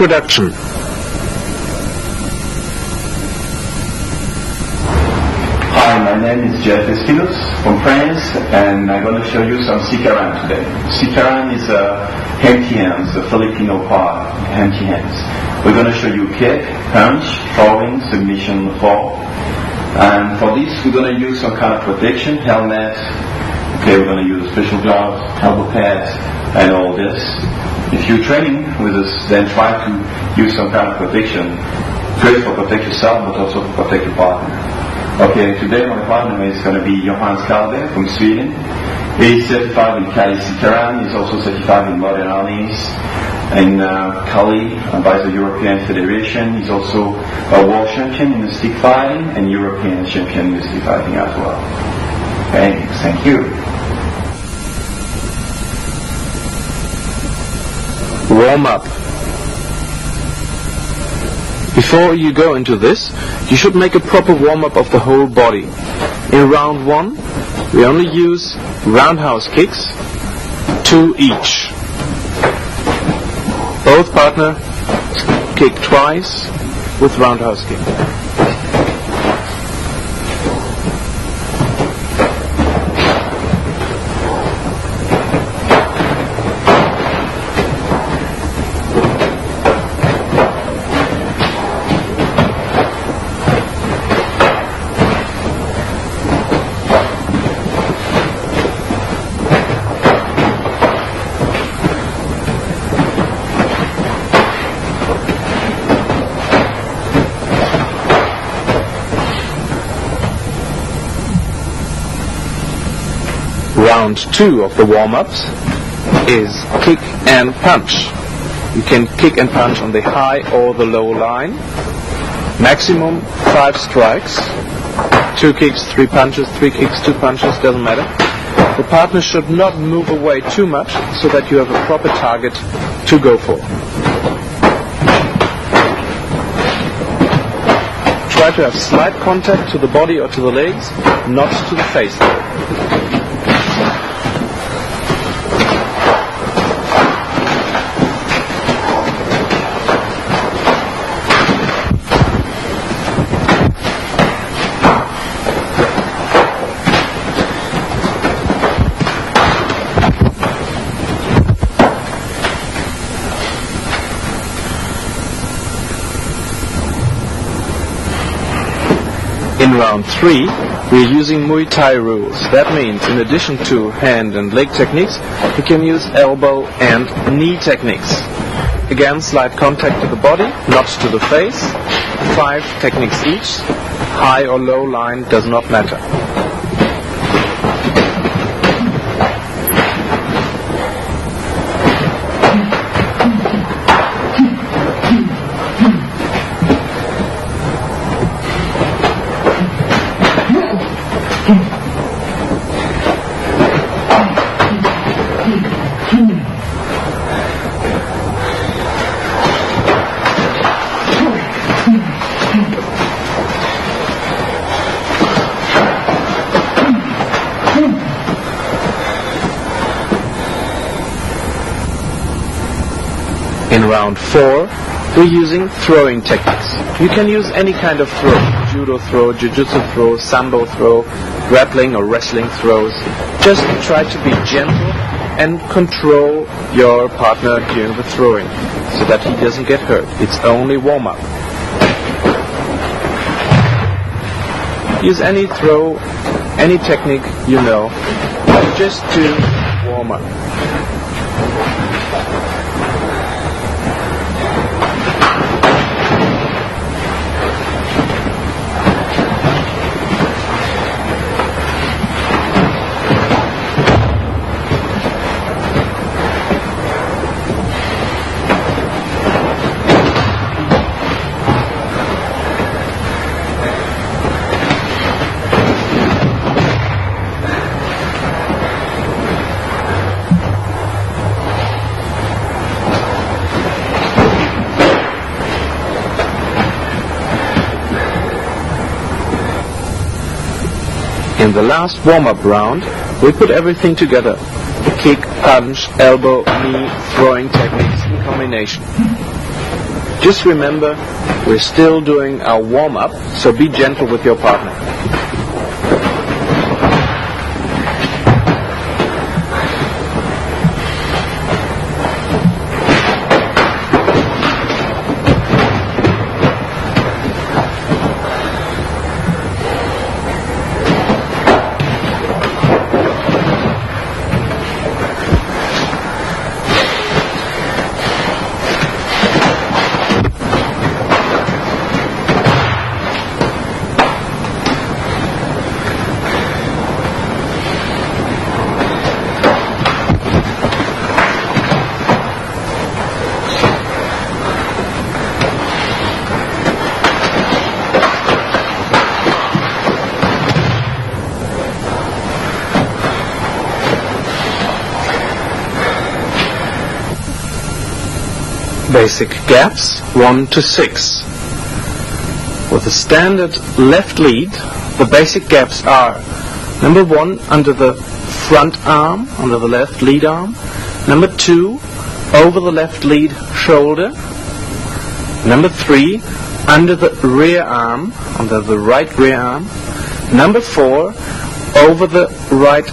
Introduction. Hi, my name is Jeff Espinos from France, and I'm going to show you some Sikaran today. Sikaran is empty hands, the Filipino part, empty hands. We're going to show you kick, punch, throwing, submission, fall. And for this, we're going to use some kind of protection, helmet. Okay, we're going to use special gloves, elbow pads, and all this. If you're training with us, then try to use some kind of protection. Great for protect yourself, but also to protect your partner. Okay, today my partner is going to be Johan Skalberg from Sweden. He's certified in Kali Sikaran. He's also certified in modern armies in Kali by the European Federation. He's also a world champion in the stick fighting and European champion in the stick fighting as well. Okay, thank you. Warm up. Before you go into this, you should make a proper warm-up of the whole body. In round 1, we only use roundhouse kicks, 2 each. Both partners kick twice with roundhouse kick. Round 2 of the warm-ups is kick and punch. You can kick and punch on the high or the low line. Maximum 5 strikes. 2 kicks, 3 punches, 3 kicks, 2 punches, doesn't matter. The partner should not move away too much so that you have a proper target to go for. Try to have slight contact to the body or to the legs, not to the face. In round 3, we're using Muay Thai rules. That means, in addition to hand and leg techniques, you can use elbow and knee techniques. Again, slight contact to the body, not to the face. 5 techniques each. High or low line does not matter. In round 4, we're using throwing techniques. You can use any kind of throw. Judo throw, jiu-jitsu throw, sambo throw, grappling or wrestling throws. Just try to be gentle and control your partner during the throwing so that he doesn't get hurt. It's only warm-up. Use any throw, any technique you know, just to warm up. In the last warm-up round, we put everything together. Kick, punch, elbow, knee, throwing techniques in combination. Just remember, we're still doing our warm-up, so be gentle with your partner. Basic gaps 1 to 6. With the standard left lead, the basic gaps are: number 1, under the front arm, under the left lead arm; number 2, over the left lead shoulder; number 3, under the rear arm, under the right rear arm; number 4, over the right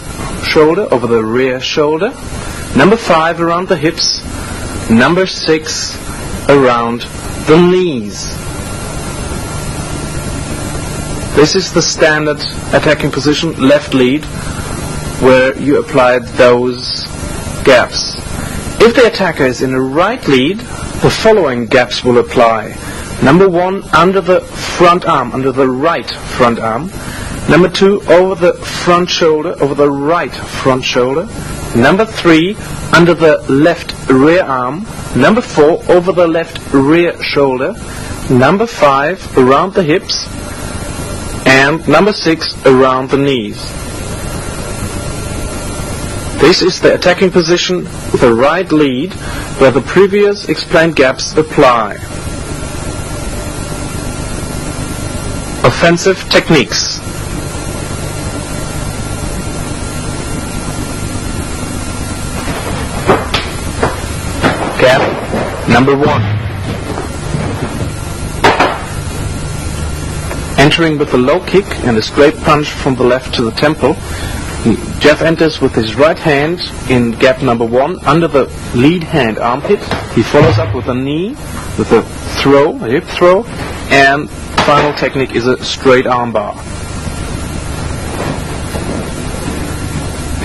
shoulder, over the rear shoulder; number 5, around the hips; number 6, around the knees. This is the standard attacking position, left lead, where you applied those gaps. If the attacker is in a right lead, the following gaps will apply. Number 1, under the front arm, under the right front arm; number 2, over the front shoulder, over the right front shoulder; number 3, under the left rear arm; number 4, over the left rear shoulder; number 5, around the hips; and number 6, around the knees. This is the attacking position with the right lead, where the previous explained gaps apply. Offensive techniques. Gap number 1. Entering with a low kick and a straight punch from the left to the temple, Jeff enters with his right hand in gap number 1 under the lead hand armpit. He follows up with a knee, with a throw, a hip throw, and final technique is a straight armbar.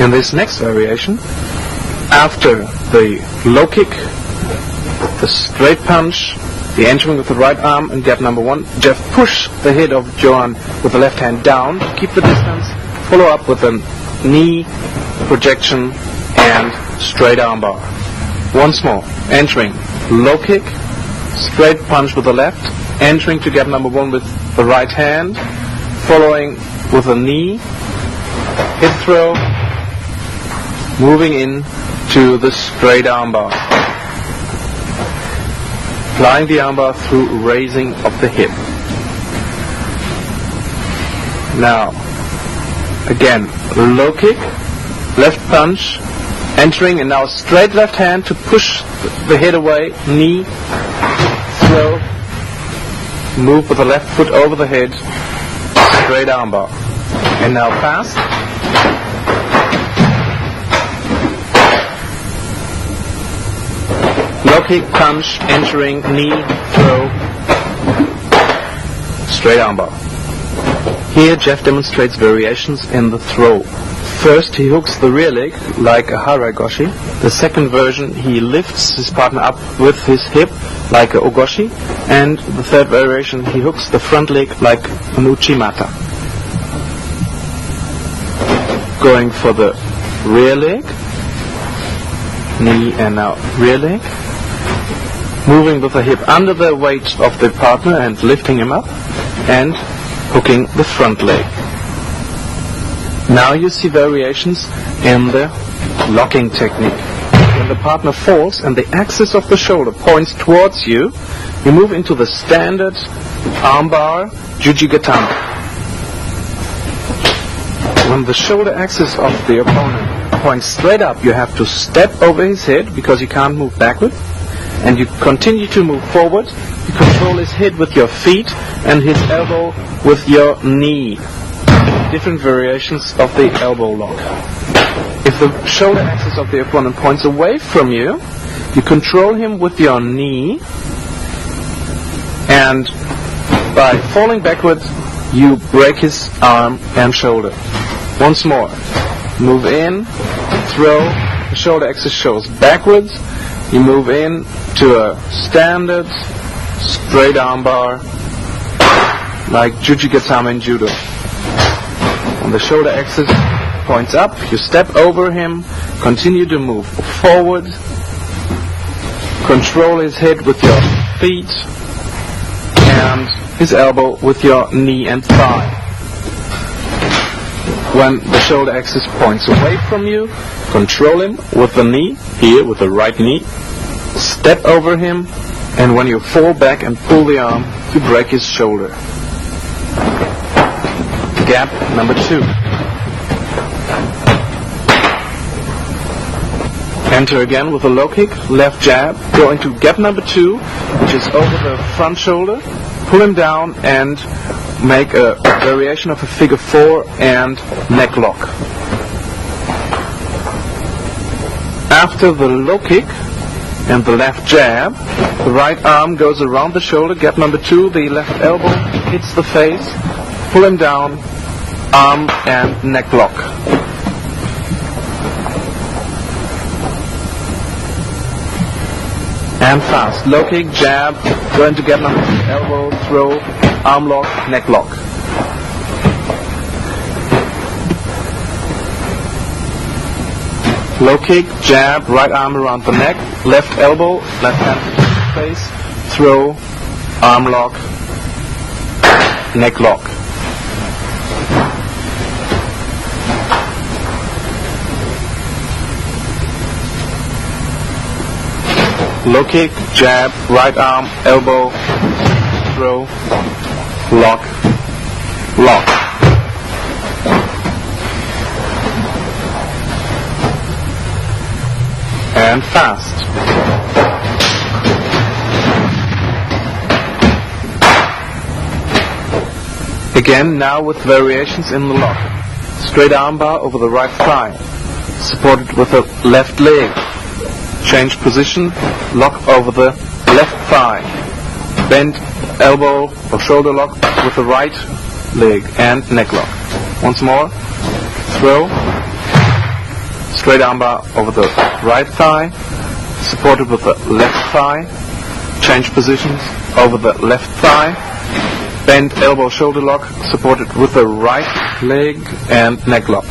In this next variation, after the low kick, the straight punch, the entering with the right arm in gap number 1, Jeff push the head of Johan with the left hand down, keep the distance, follow up with a knee, projection, and straight armbar. Once more, entering, low kick, straight punch with the left, entering to gap number 1 with the right hand, following with a knee, hip throw, moving in to the straight armbar. Applying the armbar through raising of the hip. Now, again, low kick, left punch, entering, and now straight left hand to push the head away, knee, throw, move with the left foot over the head, straight armbar. And now pass. Low kick, punch, entering, knee, throw, straight armbar. Here Jeff demonstrates variations in the throw. First he hooks the rear leg like a haragoshi. The second version he lifts his partner up with his hip like a ogoshi. And the third variation he hooks the front leg like an uchimata. Going for the rear leg, knee and now rear leg. Moving with the hip under the weight of the partner and lifting him up, and hooking the front leg. Now you see variations in the locking technique. When the partner falls and the axis of the shoulder points towards you, you move into the standard armbar jujigatame. When the shoulder axis of the opponent points straight up, you have to step over his head because you can't move backward. and you continue to move forward. You control his head with your feet and his elbow with your knee. Different variations of the elbow lock. If the shoulder axis of the opponent points away from you, you control him with your knee, and by falling backwards, you break his arm and shoulder. Once more. Move in, throw, the shoulder axis shows backwards, you move in to a standard straight arm bar, like Jujigatame in Judo. When the shoulder axis points up, you step over him, continue to move forward, control his head with your feet, and his elbow with your knee and thigh. When the shoulder axis points away from you, control him with the knee, here with the right knee, step over him, and when you fall back and pull the arm, you break his shoulder. Gap number 2. Enter again with a low kick, left jab, go into gap number 2, which is over the front shoulder, pull him down and make a variation of a figure 4 and neck lock. After the low kick and the left jab, the right arm goes around the shoulder, gap number 2, the left elbow hits the face, pull him down, arm and neck lock. And fast. Low kick, jab, go into gap number 2, elbow, throw, arm lock, neck lock. Low kick, jab, right arm around the neck, left elbow, left hand to the face, throw, arm lock, neck lock. Low kick, jab, right arm, elbow, throw, lock, lock. And fast. Again, now with variations in the lock. Straight arm bar over the right thigh, supported with the left leg. Change position, lock over the left thigh. Bend elbow or shoulder lock with the right leg and neck lock. Once more, throw. Straight armbar over the right thigh, supported with the left thigh. Change positions over the left thigh. Bend elbow shoulder lock, supported with the right leg and neck lock.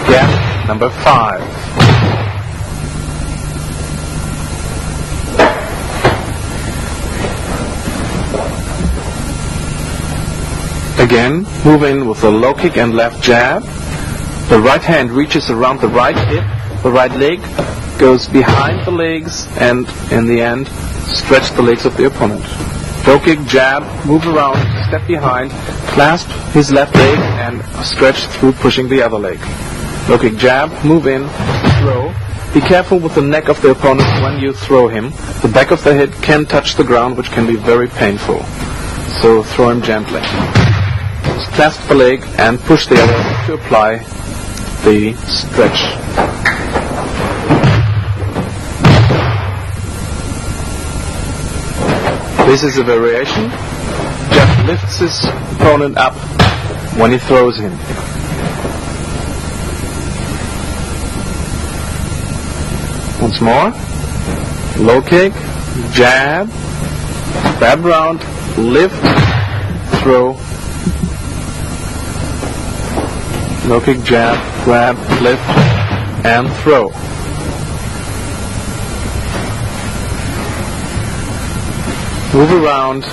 Gap number 5. Again, move in with the low kick and left jab. The right hand reaches around the right hip, the right leg goes behind the legs, and in the end, stretch the legs of the opponent. Low kick, jab, move around, step behind, clasp his left leg, and stretch through pushing the other leg. Low kick, jab, move in, throw. Be careful with the neck of the opponent when you throw him. The back of the head can touch the ground, which can be very painful. So throw him gently. Clasp the leg and push the other to apply the stretch. This is a variation. Jeff lifts his opponent up when he throws him. Once more. Low kick, jab, grab round, lift, throw. Low kick, jab, grab, lift, and throw. Move around.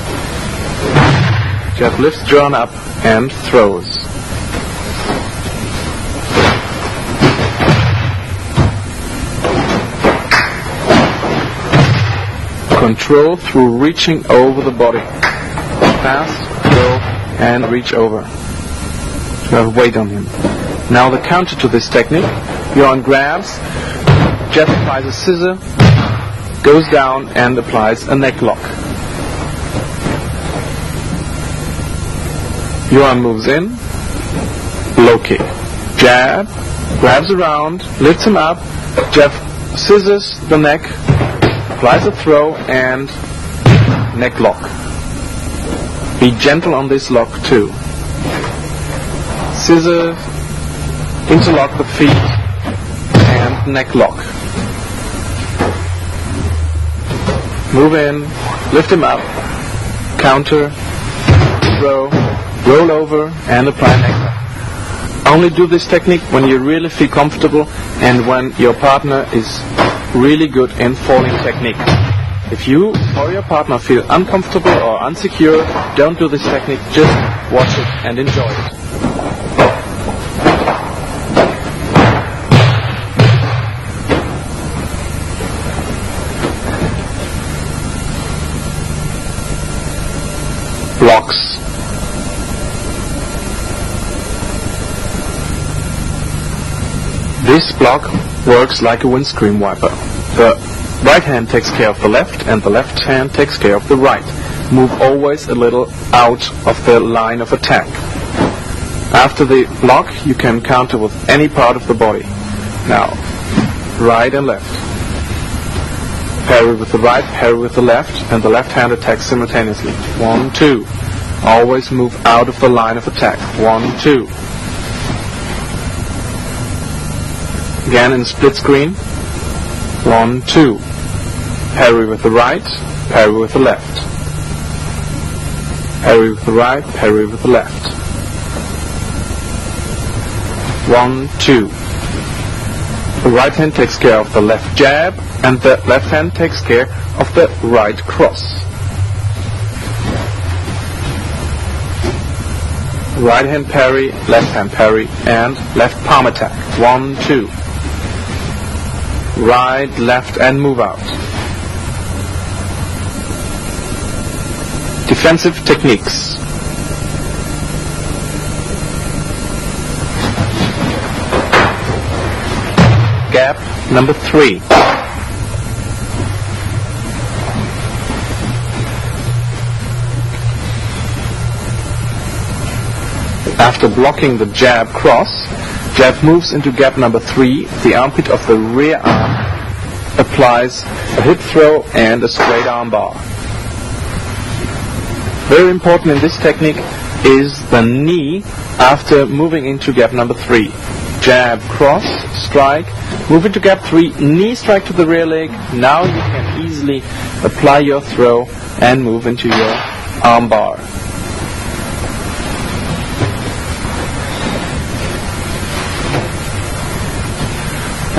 Jeff lifts John up and throws. Control through reaching over the body. Fast, go, and reach over. You have weight on him. Now the counter to this technique, you're on grabs, Jeff applies a scissor, goes down and applies a neck lock. Johan moves in, low kick. Jab, grabs around, lifts him up, Jeff scissors the neck, applies a throw, and neck lock. Be gentle on this lock too. Scissor, interlock the feet, and neck lock. Move in, lift him up, counter, throw, roll over, and apply neck lock. Only do this technique when you really feel comfortable and when your partner is really good in falling technique. If you or your partner feel uncomfortable or insecure, don't do this technique, just watch it and enjoy it. Blocks. This block works like a windscreen wiper. The right hand takes care of the left and the left hand takes care of the right. Move always a little out of the line of attack. After the block, you can counter with any part of the body. Now, right and left. Parry with the right, parry with the left, and the left hand attacks simultaneously. 1, 2. Always move out of the line of attack. 1, 2. Again in split screen. 1, 2. Parry with the right, parry with the left. Parry with the right, parry with the left. 1, 2. The right hand takes care of the left jab, and the left hand takes care of the right cross. Right hand parry, and left palm attack. 1, 2. Right, left, and move out. Defensive techniques. Gap number 3. After blocking the jab cross, Jeff moves into gap number 3. The armpit of the rear arm applies a hip throw and a straight arm bar. Very important in this technique is the knee after moving into gap number 3. Jab, cross, strike, move into gap 3, knee strike to the rear leg. Now you can easily apply your throw and move into your arm bar.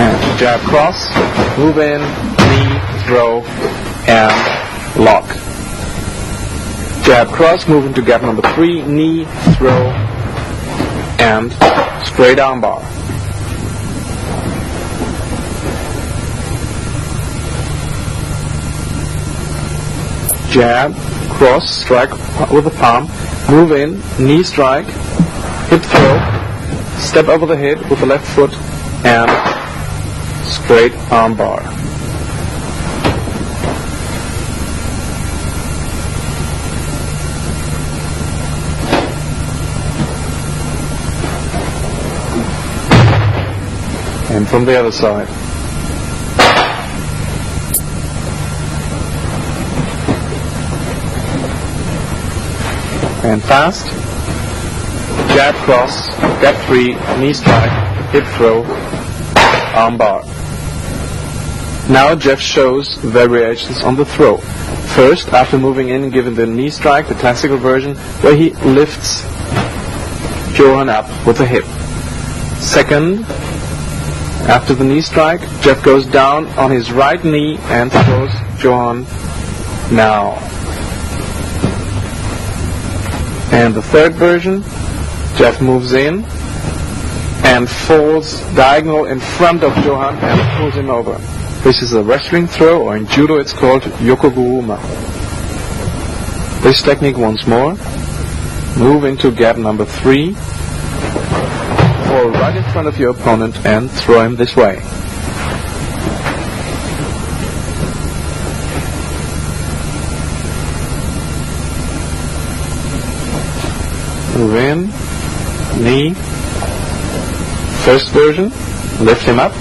And jab, cross, move in, knee, throw, and lock. Jab, cross, move into gap number 3, knee, throw, and straight arm bar. Jab, cross, strike with the palm, move in, knee strike, hip throw, step over the head with the left foot, and straight arm bar. And from the other side. And fast. Jab, cross, gap 3, knee strike, hip throw, arm bar. Now Jeff shows variations on the throw. First, after moving in and giving the knee strike, the classical version, where he lifts Johan up with the hip. Second, after the knee strike, Jeff goes down on his right knee and throws Johan now. And the third version, Jeff moves in and falls diagonal in front of Johan and pulls him over. This is a wrestling throw, or in judo it's called yokoguruma. This technique once more. Move into gap number 3. Fall right in front of your opponent and throw him this way. Move in, knee. First version, lift him up.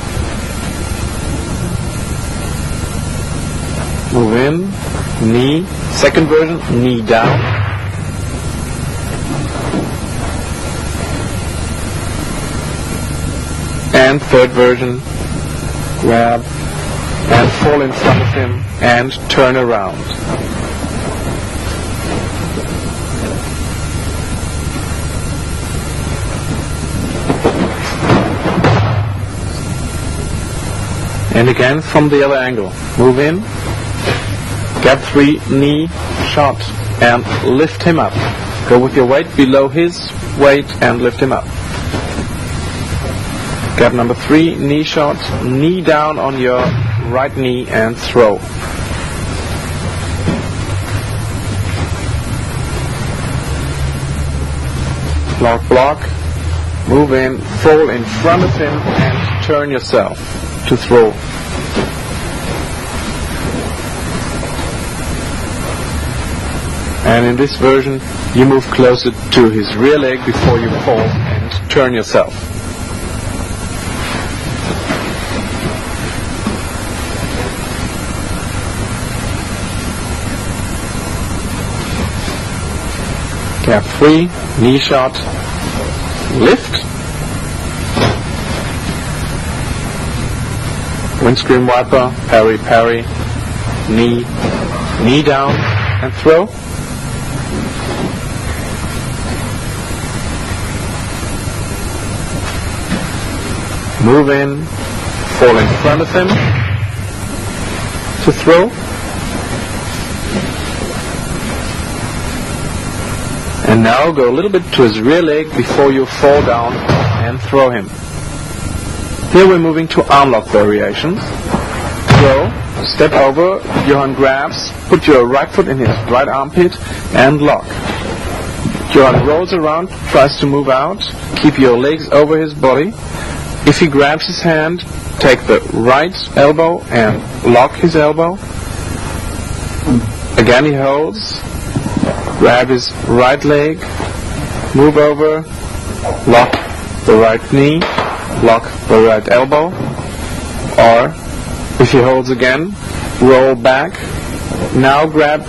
Move in, knee. Second version, knee down. And third version, grab and fall in front of him and turn around. And again from the other angle. Move in, gap 3, knee, shot, and lift him up. Go with your weight below his weight and lift him up. Gap number 3, knee shot, knee down on your right knee and throw. Block, block, move in, fall in front of him and turn yourself to throw. And in this version, you move closer to his rear leg before you fall and turn yourself. Gap 3, knee shot, lift. Windscreen wiper, parry, parry, knee down and throw. Move in, fall in front of him to throw. And now go a little bit to his rear leg before you fall down and throw him. Here we're moving to arm lock variations. Throw, step over, Johan grabs, put your right foot in his right armpit and lock. Johan rolls around, tries to move out, keep your legs over his body. If he grabs his hand, take the right elbow and lock his elbow. Again he holds, grab his right leg, move over, lock the right knee, lock the right elbow. Or, if he holds again, roll back. Now grab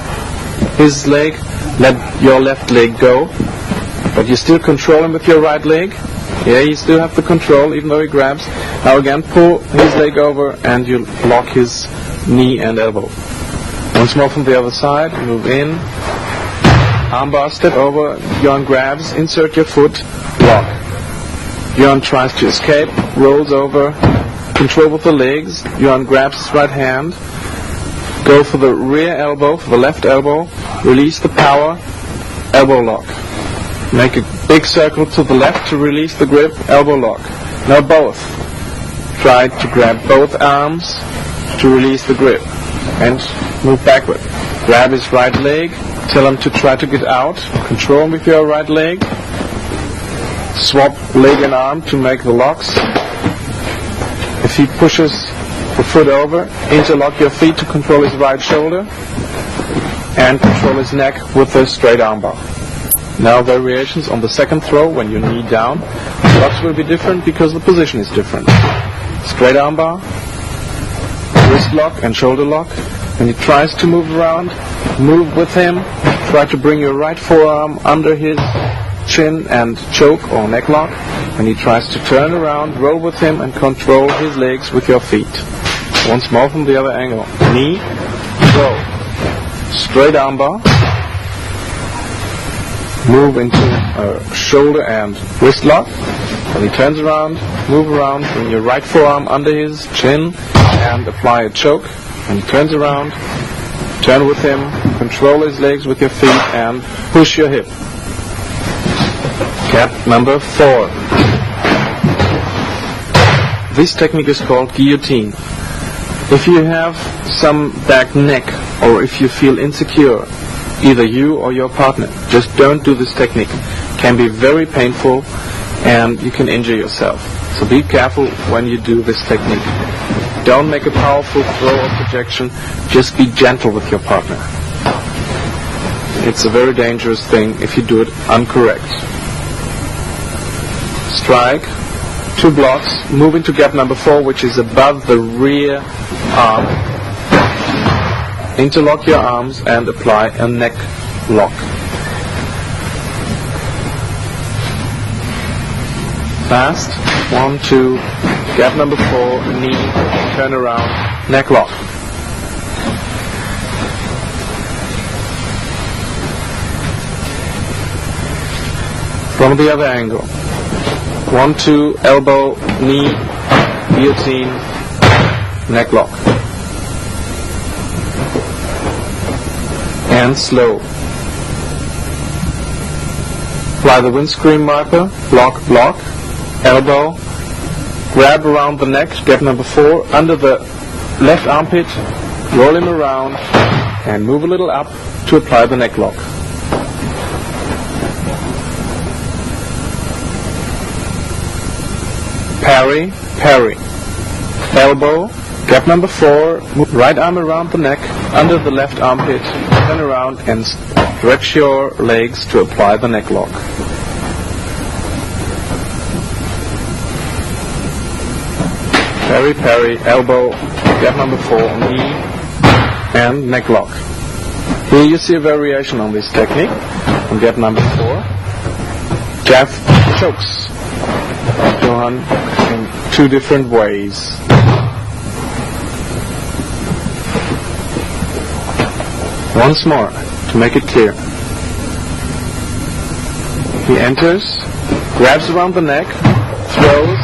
his leg, let your left leg go, but you still control him with your right leg. Yeah, you still have the control even though he grabs. Now again, pull his leg over and you lock his knee and elbow. Once more from the other side, move in. Armbar, step over, Johan grabs, insert your foot, lock. Johan tries to escape, rolls over, control with the legs. Johan grabs his right hand, go for the rear elbow, for the left elbow, release the power, elbow lock. Make a big circle to the left to release the grip, elbow lock. Now both. Try to grab both arms to release the grip and move backward. Grab his right leg, tell him to try to get out, control him with your right leg. Swap leg and arm to make the locks. If he pushes the foot over, interlock your feet to control his right shoulder and control his neck with the straight armbar. Now variations on the second throw when you knee down. The locks will be different because the position is different. Straight armbar, wrist lock and shoulder lock. When he tries to move around, move with him. Try to bring your right forearm under his chin and choke or neck lock. When he tries to turn around, roll with him and control his legs with your feet. Once more from the other angle. Knee, throw. Straight armbar. Move into a shoulder and wrist lock. When he turns around, move around, bring your right forearm under his chin and apply a choke. When he turns around, turn with him, control his legs with your feet and push your hip. Gap number 4. This technique is called guillotine. If you have some back neck or if you feel insecure, either you or your partner, just don't do this technique. It can be very painful and you can injure yourself. So be careful when you do this technique. Don't make a powerful throw or projection, just be gentle with your partner. It's a very dangerous thing if you do it incorrect. strike, 2 blocks, move into gap number 4, which is above the rear arm. Interlock your arms and apply a neck lock. Fast, 1, 2, gap number 4, knee, turn around, neck lock. From the other angle. 1, 2, elbow, knee, guillotine, neck lock. And slow. Apply the windscreen wiper, block, block, elbow, grab around the neck, gap number 4, under the left armpit, roll him around, and move a little up to apply the neck lock. Parry, parry. Elbow, gap number 4, move right arm around the neck, under the left armpit, turn around and stretch your legs to apply the neck lock. Parry, parry, elbow, gap number 4, knee, and neck lock. Here you see a variation on this technique. On gap number 4, Jeff chokes Johan in 2 different ways. Once more, to make it clear. He enters, grabs around the neck, throws,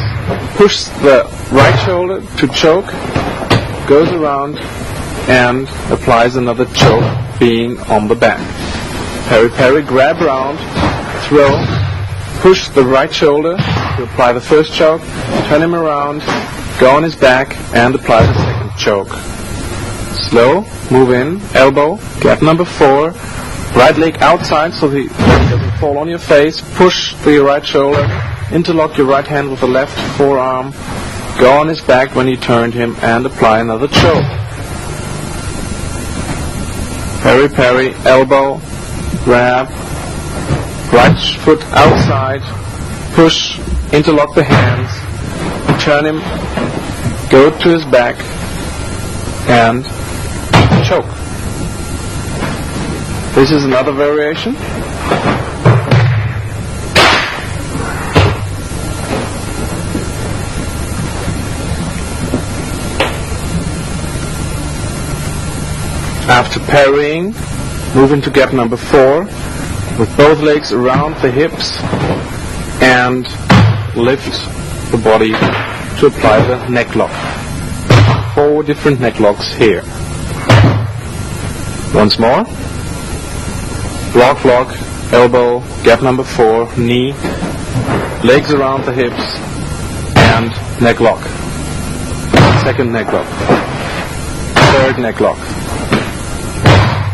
pushes the right shoulder to choke, goes around, and applies another choke, being on the back. Parry, parry, grab around, throw, push the right shoulder to apply the first choke, turn him around, go on his back, and apply the second choke. Slow, move in, elbow, gap number 4, right leg outside so he doesn't fall on your face, push the right shoulder, interlock your right hand with the left forearm, go on his back when you turned him, and apply another choke. Parry, parry, elbow, grab, right foot outside, push, interlock the hands, turn him, go to his back, and choke. This is another variation. After parrying, move into gap number 4 with both legs around the hips and lift the body to apply the neck lock. 4 different neck locks here. Once more. Block, lock, elbow, gap number 4, knee, legs around the hips, and neck lock. Second neck lock. Third neck lock.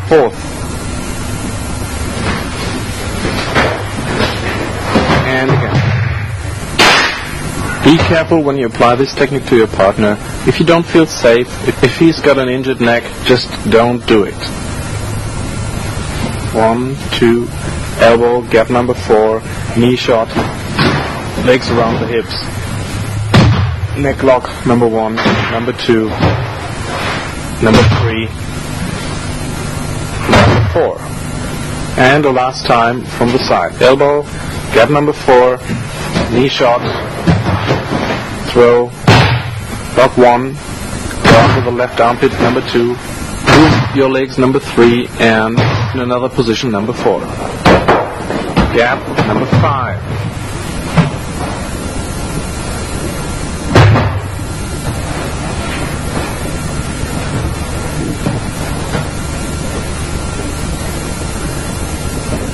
Fourth. And again. Be careful when you apply this technique to your partner. If you don't feel safe, if he's got an injured neck, just don't do it. 1, 2, elbow, gap number 4, knee shot, legs around the hips, neck lock number 1, number 2, number 3, number 4. And the last time from the side. Elbow, gap number 4, knee shot, throw, lock 1, go onto the left armpit number 2, move your legs number 3, and in another position number 4. Gap number 5.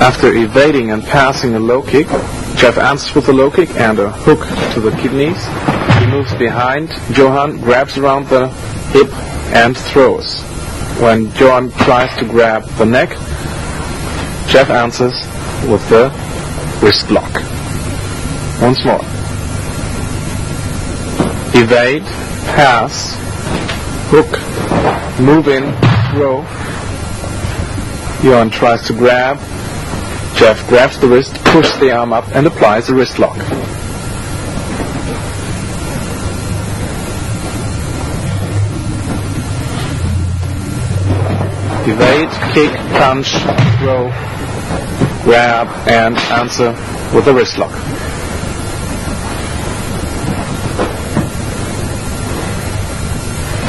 After evading and passing a low kick, Jeff answers with a low kick and a hook to the kidneys. He moves behind Johan, grabs around the hip, and throws. When Johan tries to grab the neck, Jeff answers with the wrist lock. Once more. Evade, pass, hook, move in, throw. Johan tries to grab. Jeff grabs the wrist, pushes the arm up, and applies the wrist lock. Evade, kick, punch, throw, grab, and answer with a wrist lock.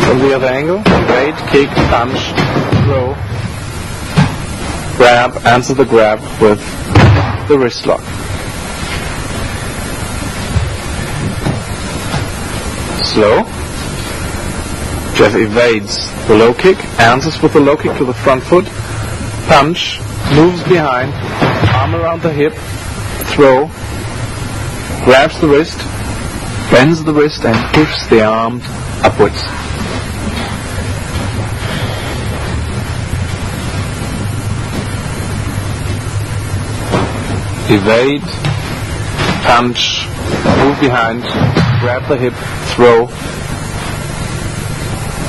From the other angle, evade, kick, punch, throw, grab, answer the grab with the wrist lock. Slow. Jeff evades the low kick, answers with the low kick to the front foot, punch, moves behind, arm around the hip, throw, grabs the wrist, bends the wrist and pushes the arm upwards. Evade, punch, move behind, grab the hip, throw,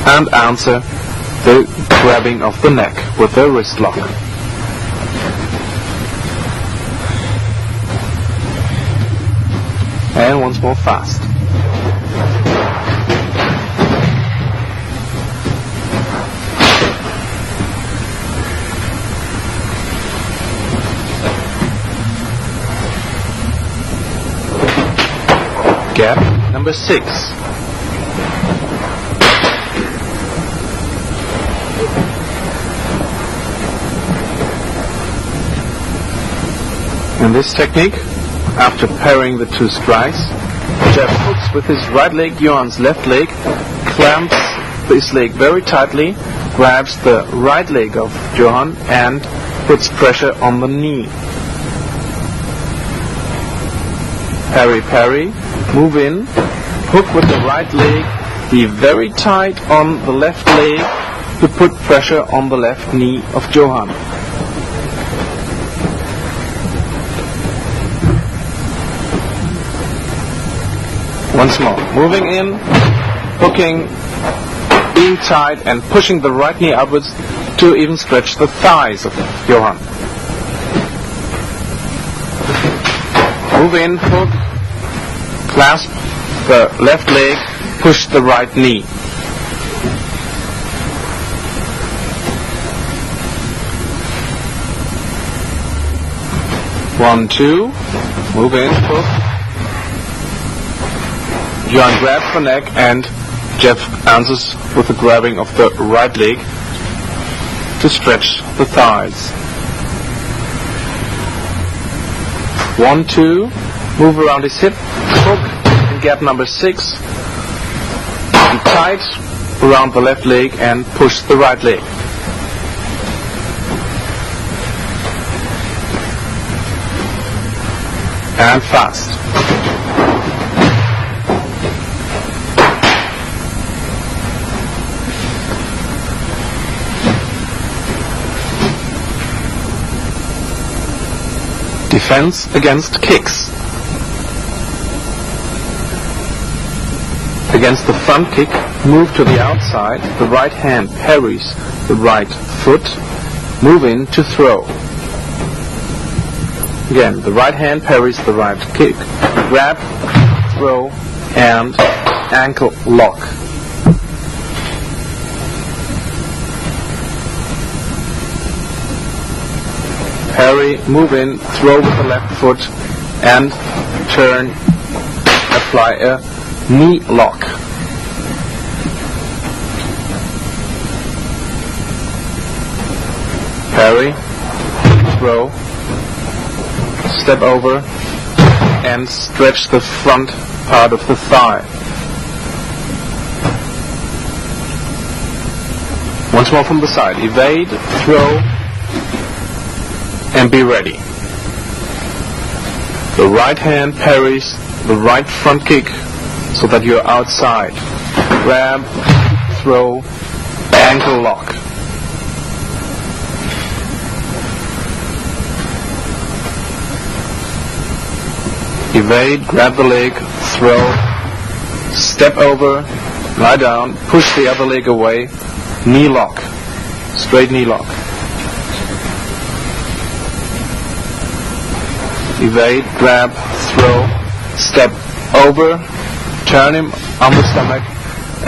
and answer the grabbing of the neck with the wrist lock. And once more fast. Gap number 6. In this technique, after parrying the 2 strikes, Jeff hooks with his right leg Johan's left leg, clamps his leg very tightly, grabs the right leg of Johan and puts pressure on the knee. Parry, parry, move in, hook with the right leg, be very tight on the left leg to put pressure on the left knee of Johan. Once more, moving in, hooking, being tight and pushing the right knee upwards to even stretch the thighs of Johan. Move in, hook, clasp the left leg, push the right knee. One, two, move in, hook. Johan grabs the neck and Jeff answers with the grabbing of the right leg to stretch the thighs. 1, 2, move around his hip, hook in gap number 6, be tight around the left leg and push the right leg. And fast. Defense against kicks. Against the front kick, move to the outside, the right hand parries the right foot, move in to throw. Again, the right hand parries the right kick, grab, throw, and ankle lock. Parry, move in, throw with the left foot, and turn, apply a knee lock. Parry, throw, step over, and stretch the front part of the thigh. Once more from the side, evade, throw, and be ready. The right hand parries the right front kick so that you're outside. Grab, throw, ankle lock. Evade, grab the leg, throw, step over, lie down, push the other leg away, knee lock, straight knee lock. Evade, grab, throw, step over, turn him on the stomach,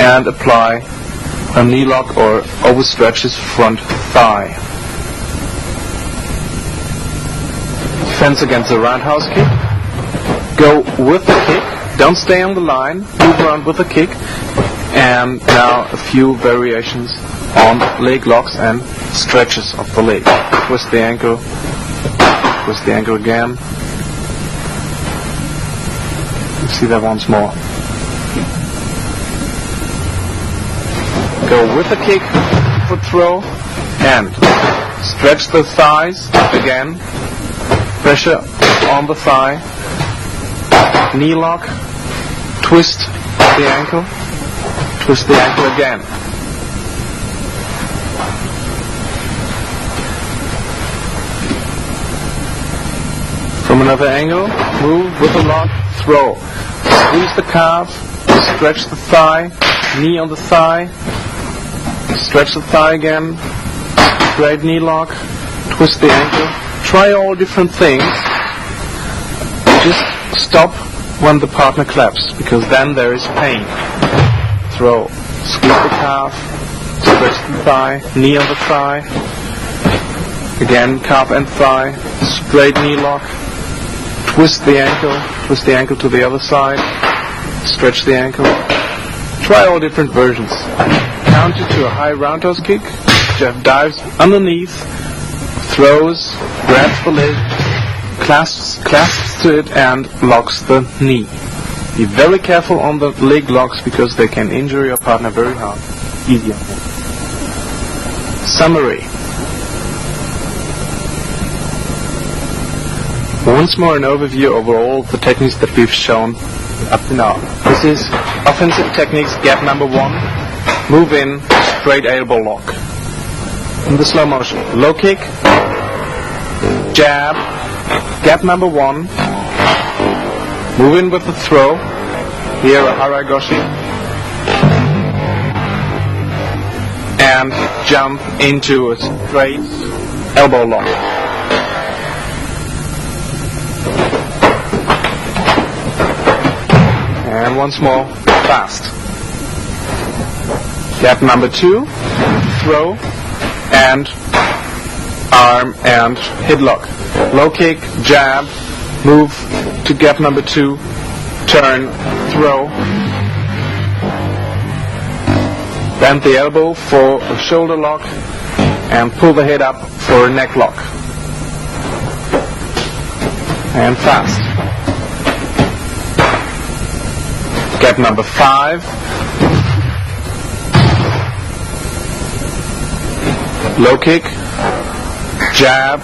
and apply a knee lock or overstretch his front thigh. Defense against the roundhouse kick. Go with the kick. Don't stay on the line. Move around with the kick. And now a few variations on leg locks and stretches of the leg. Twist the ankle. Twist the ankle again. Let's see that once more. Go with the kick, foot throw, and stretch the thighs again. Pressure on the thigh. Knee lock. Twist the ankle. Twist the ankle again. From another angle, move with a lock, throw. Squeeze the calf, stretch the thigh, knee on the thigh, stretch the thigh again, straight knee lock, twist the ankle. Try all different things. Just stop when the partner claps, because then there is pain. Throw, squeeze the calf, stretch the thigh, knee on the thigh, again calf and thigh, straight knee lock, twist the ankle to the other side, stretch the ankle. Try all different versions. Counter to a high roundhouse kick. Jeff dives underneath, throws, grabs the leg, clasps to it and locks the knee. Be very careful on the leg locks because they can injure your partner very hard. Easier. Summary. Once more an overview over all the techniques that we've shown up to now. This is offensive techniques, gap number 1. Move in, straight elbow lock. In the slow motion, low kick, jab, gap number 1. Move in with the throw. Here a haragoshi. And jump into a straight elbow lock. And once more, fast. Gap number 2, throw, and arm and headlock. Low kick, jab, move to gap number 2, turn, throw. Bend the elbow for a shoulder lock, and pull the head up for a neck lock. And fast. Gap number 5. Low kick, jab,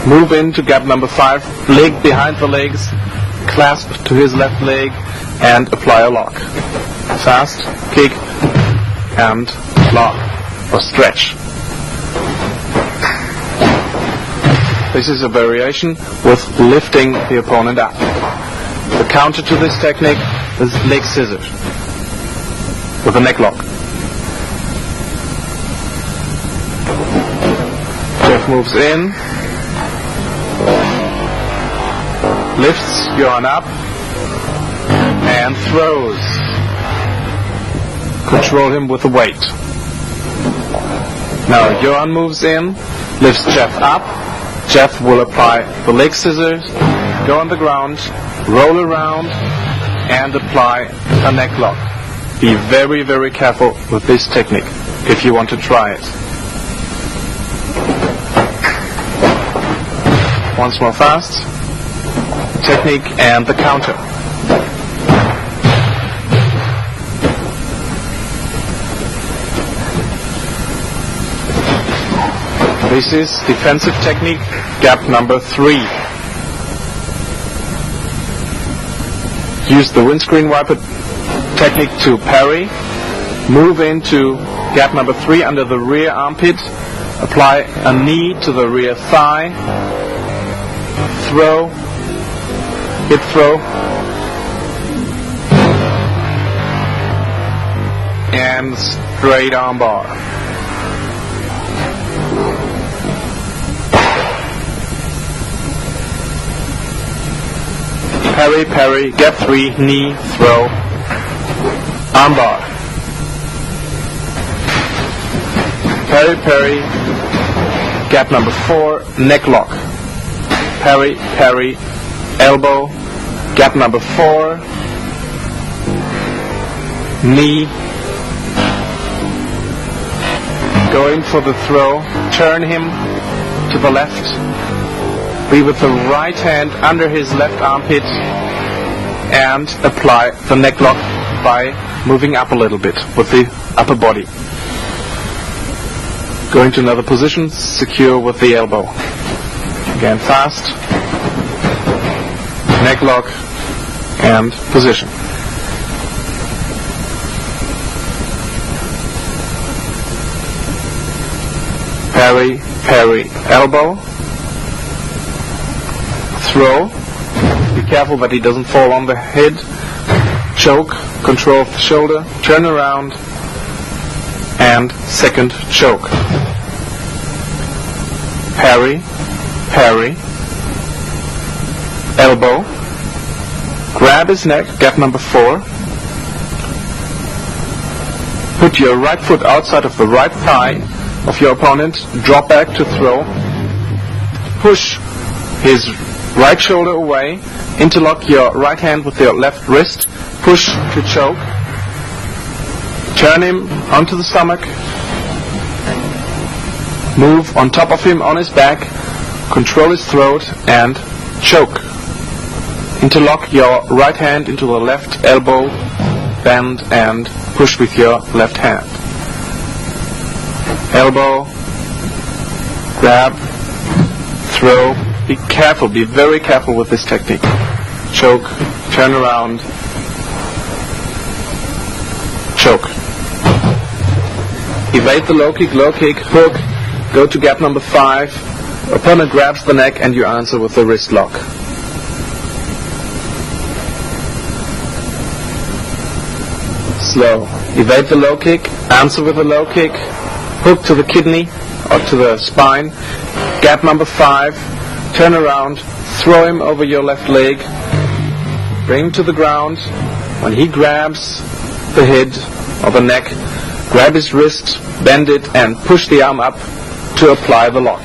move into gap number 5, leg behind the legs, clasp to his left leg, and apply a lock. Fast, kick, and lock, or stretch. This is a variation with lifting the opponent up. The counter to this technique is leg scissors with a neck lock. Jeff moves in, lifts Johan up, and throws. Control him with the weight. Now Johan moves in, lifts Jeff up. Jeff will apply the leg scissors, go on the ground, roll around, and apply a neck lock. Be very, very careful with this technique if you want to try it. Once more fast. Technique and the counter. This is defensive technique, gap number 3. Use the windscreen wiper technique to parry. Move into gap number 3 under the rear armpit. Apply a knee to the rear thigh. Throw. Hip throw. And straight arm bar. Parry, parry, gap 3, knee, throw, arm bar. Parry, parry. Gap number 4, neck lock. Parry, parry, elbow. Gap number 4, knee. Going for the throw. Turn him to the left. Be with the right hand under his left armpit and apply the neck lock by moving up a little bit with the upper body. Going to another position, secure with the elbow. Again fast. Neck lock and position. Parry, parry, elbow. Throw. Be careful that he doesn't fall on the head. Choke, control of the shoulder, turn around, and second choke. Parry, parry, elbow, grab his neck, gap number 4. Put your right foot outside of the right thigh of your opponent, drop back to throw, push his right shoulder away, interlock your right hand with your left wrist, push to choke, turn him onto the stomach, move on top of him on his back, control his throat and choke. Interlock your right hand into the left elbow, bend and push with your left hand. Elbow, grab, throw. Be careful, be very careful with this technique. Choke, turn around, choke. Evade the low kick, hook, go to gap number 5. Opponent grabs the neck and you answer with the wrist lock. Slow. Evade the low kick, answer with a low kick, hook to the kidney or to the spine. Gap number 5, turn around, throw him over your left leg, bring him to the ground. When he grabs the head or the neck, grab his wrist, bend it and push the arm up to apply the lock.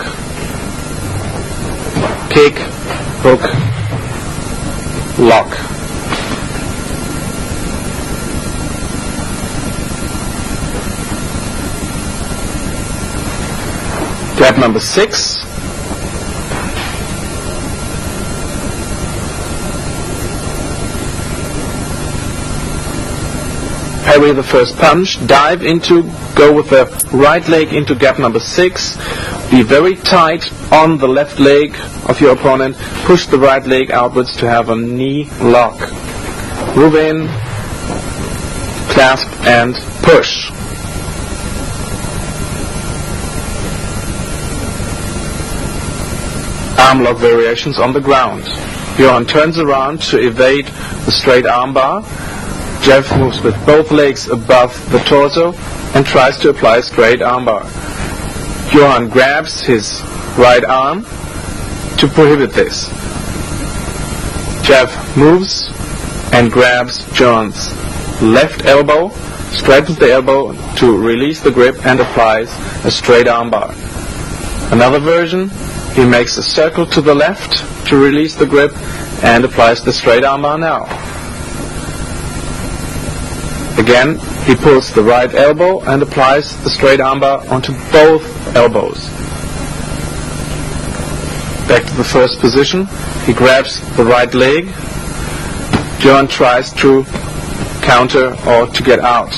Kick, hook, lock. Grab number 6. Parry the first punch, dive into, go with the right leg into gap number 6. Be very tight on the left leg of your opponent. Push the right leg outwards to have a knee lock. Move in, clasp and push. Arm lock variations on the ground. Johan turns around to evade the straight arm bar. Jeff moves with both legs above the torso and tries to apply a straight arm bar. Johan grabs his right arm to prohibit this. Jeff moves and grabs Johan's left elbow, straightens the elbow to release the grip and applies a straight arm bar. Another version, he makes a circle to the left to release the grip and applies the straight arm bar now. Again, he pulls the right elbow and applies the straight arm bar onto both elbows. Back to the first position, he grabs the right leg. Johan tries to counter or to get out.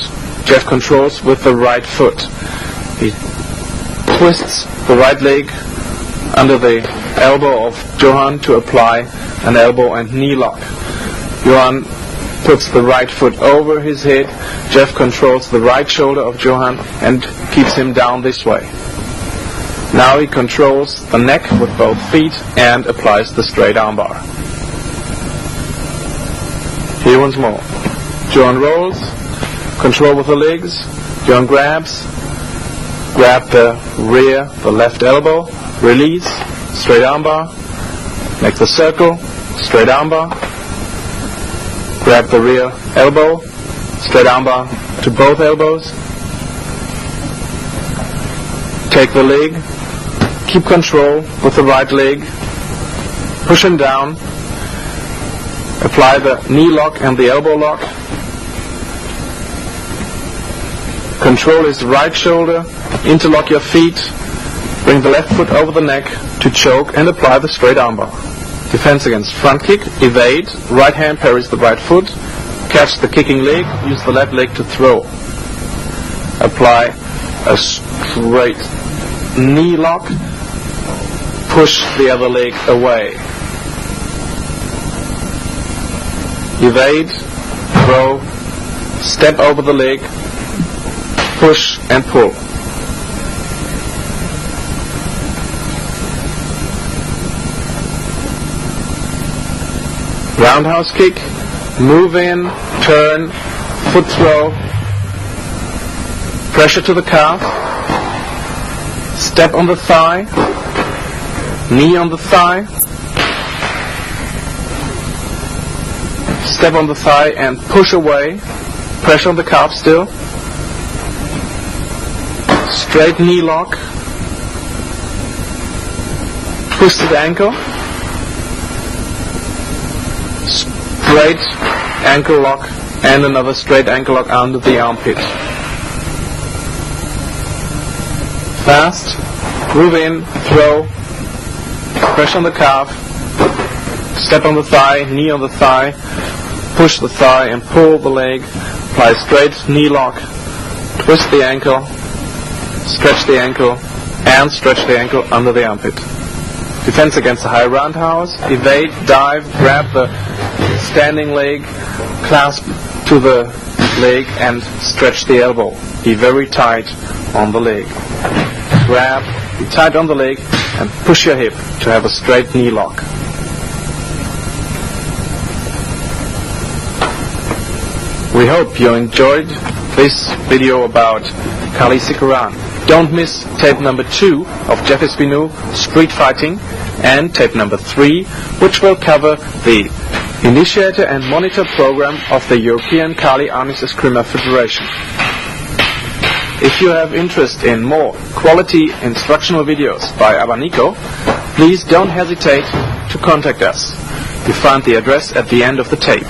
Jeff controls with the right foot. He twists the right leg under the elbow of Johan to apply an elbow and knee lock. Johan puts the right foot over his head. Jeff controls the right shoulder of Johan and keeps him down this way. Now he controls the neck with both feet and applies the straight arm bar. Here once more. Johan rolls, control with the legs. Johan grabs, grab the rear, the left elbow, release, straight arm bar, make the circle, straight arm bar, grab the rear elbow, straight arm bar to both elbows, Take the leg, keep control with the right leg, push him down, apply the knee lock and the elbow lock, control his right shoulder, interlock your feet, bring the left foot over the neck to choke and apply the straight armbar. Defense against front kick, evade, right hand parries the right foot, catch the kicking leg, use the left leg to throw. Apply a straight knee lock, push the other leg away. Evade, throw, step over the leg, push and pull. Roundhouse kick, move in, turn, foot throw, pressure to the calf, step on the thigh, knee on the thigh, step on the thigh and push away, pressure on the calf still, straight knee lock, twisted ankle, straight ankle lock and another straight ankle lock under the armpit. Fast, move in, throw, pressure on the calf, step on the thigh, knee on the thigh, push the thigh and pull the leg, apply straight knee lock, twist the ankle, stretch the ankle and stretch the ankle under the armpit. Defense against a high roundhouse, evade, dive, grab the standing leg, clasp to the leg and stretch the elbow. Be very tight on the leg. Grab, be tight on the leg and push your hip to have a straight knee lock. We hope you enjoyed this video about Kali Sikaran. Don't miss tape number 2 of Jeff Espinu, Street Fighting, and tape number 3, which will cover the Initiator and Monitor program of the European Kali Arnis Eskrima Federation. If you have interest in more quality instructional videos by Abaniko, please don't hesitate to contact us. You find the address at the end of the tape.